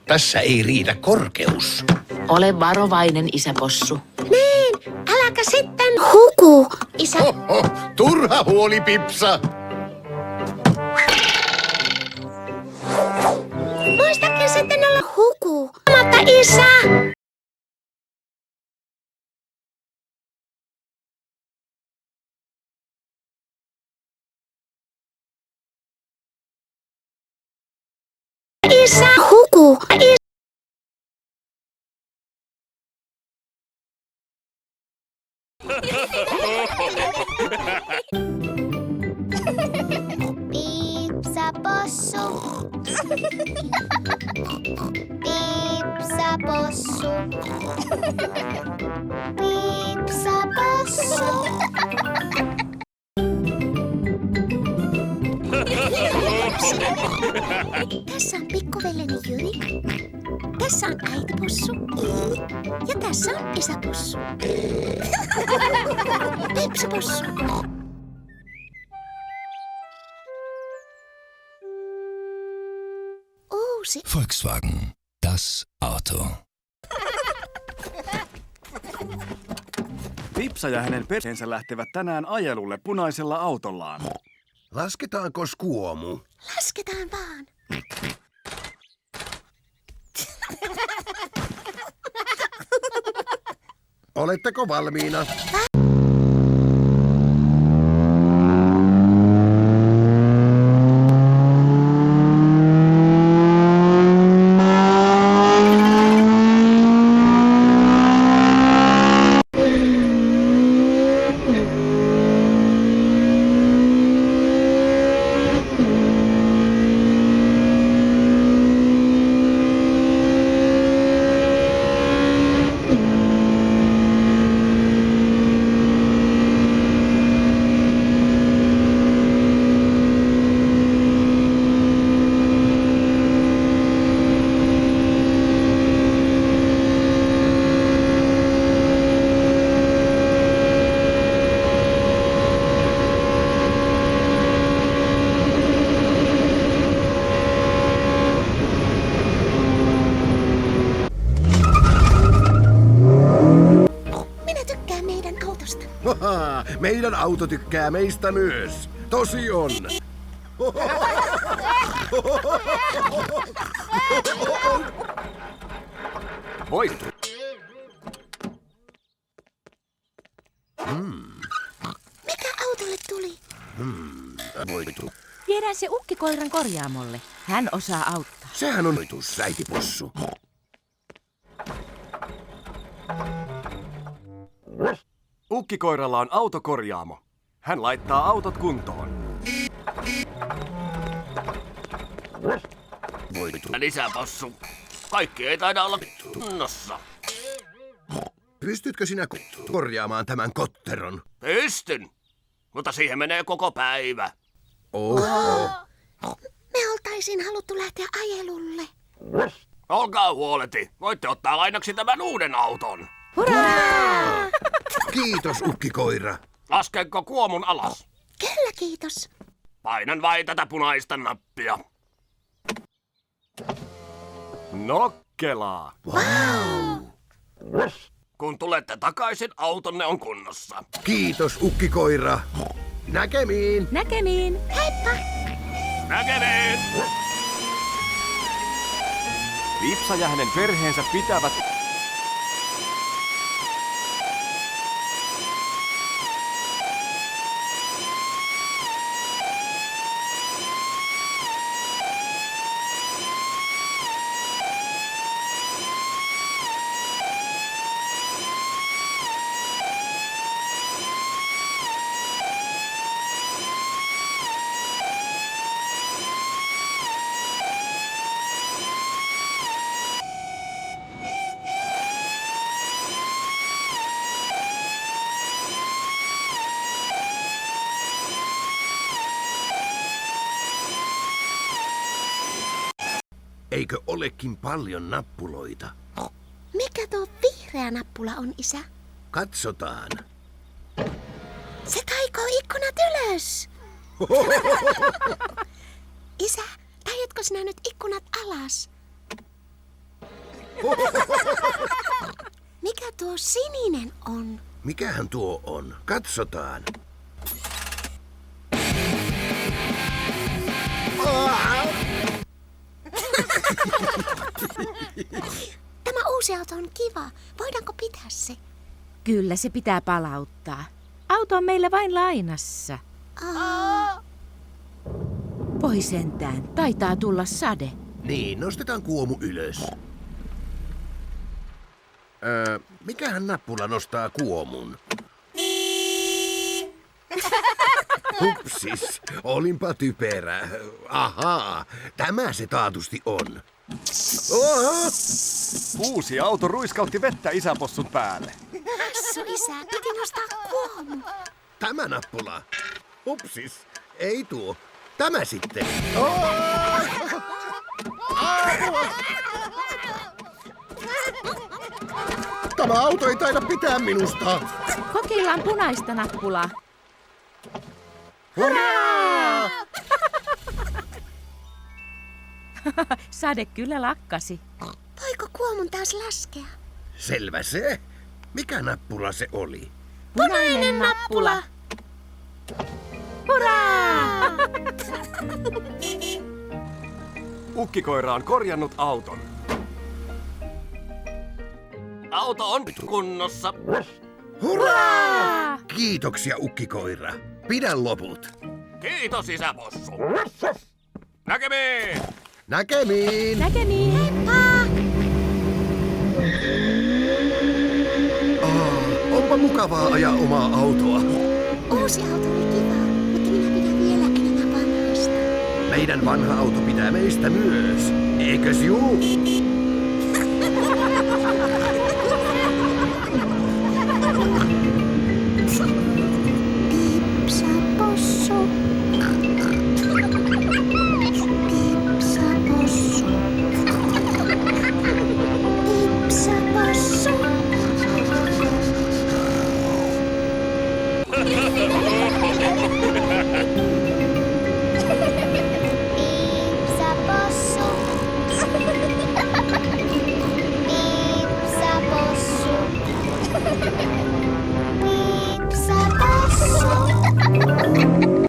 Tässä ei riitä korkeus. Ole varovainen, isäpossu. Niin, äläkä sitten huku, isä. Oho, turha huoli, Pipsa. Muistakin sitten olla huku. Mutta isä. Isä, huku. Pipsa possu. Pipsa possu. Pipsa possu. Tässä on pikkuveljeni Jyri. Tässä on äitipossu. Ja tässä on isäpossu. Pipsapossu. Uusi. Volkswagen. Das Auto. Pipsa ja hänen perheensä lähtevät tänään ajelulle punaisella autollaan. Lasketaanko skuomu? Lasketaan vaan. Oletteko valmiina? Meidän auto tykkää meistä myös. Tosi on. Voi. Mikä autolle tuli? Voitu. Viedään se ukkikoiran korjaamolle. Hän osaa auttaa. Sehän on oitus, äitipossu. Ukkikoiralla on autokorjaamo. Hän laittaa autot kuntoon. Voitu. Lisäpossu. Kaikki ei taida olla kunnossa. Pystytkö sinä korjaamaan tämän kotteron? Pystyn. Mutta siihen menee koko päivä. Me oltaisiin haluttu lähteä ajelulle. Olkaa huoleti. Voitte ottaa lainaksi tämän uuden auton. Hurraa! Kiitos, ukkikoira. Laskenko kuomun alas? Kyllä, kiitos. Painan vain tätä punaista nappia. Nokkelaa. Kun tulette takaisin, autonne on kunnossa. Kiitos, ukkikoira. Näkemiin. Näkemiin. Heippa! Näkemiin! Pipsa ja hänen perheensä pitävät Eikö olekin paljon nappuloita? Mikä tuo vihreä nappula on, isä? Katsotaan. Se taikoo ikkunat ylös. Isä, taidatko sinä nyt ikkunat alas? Mikä tuo sininen on? Mikähän tuo on? Katsotaan. Tämä uusi auto on kiva. Voidaanko pitää se? Kyllä se pitää palauttaa. Auto on meillä vain lainassa. Voi sentään, taitaa tulla sade. Niin, nostetaan Kuomu ylös. Mikähän nappula nostaa Kuomun? Hupsis, olinpa typerä. Ahaa, tämä se taatusti on. Oho! Uusi auto ruiskautti vettä isäpossun päälle. Hassu isä, piti nostaa Kuomu. Tämä nappula. Hupsis, ei tuo. Tämä sitten. Tämä auto ei taida pitää minusta. Kokeillaan punaista nappulaa. Hurraa! Sade kyllä lakkasi. Voiko Kuomun taas laskea? Selvä se. Mikä nappula se oli? Punainen nappula. Hurraa! Ukkikoira on korjannut auton. Auto on nyt kunnossa. Hurraa! Kiitoksia, ukkikoira. Pidä loput. Kiitos isäpossu. Näkemiin! Näkemiin! Näkemiin! Onpa mukavaa ajaa omaa autoa. Uusi auto oli kiva, mutta minä pidän vielä enemmän vanhasta. Meidän vanha auto pitää meistä myös. Eikös juu?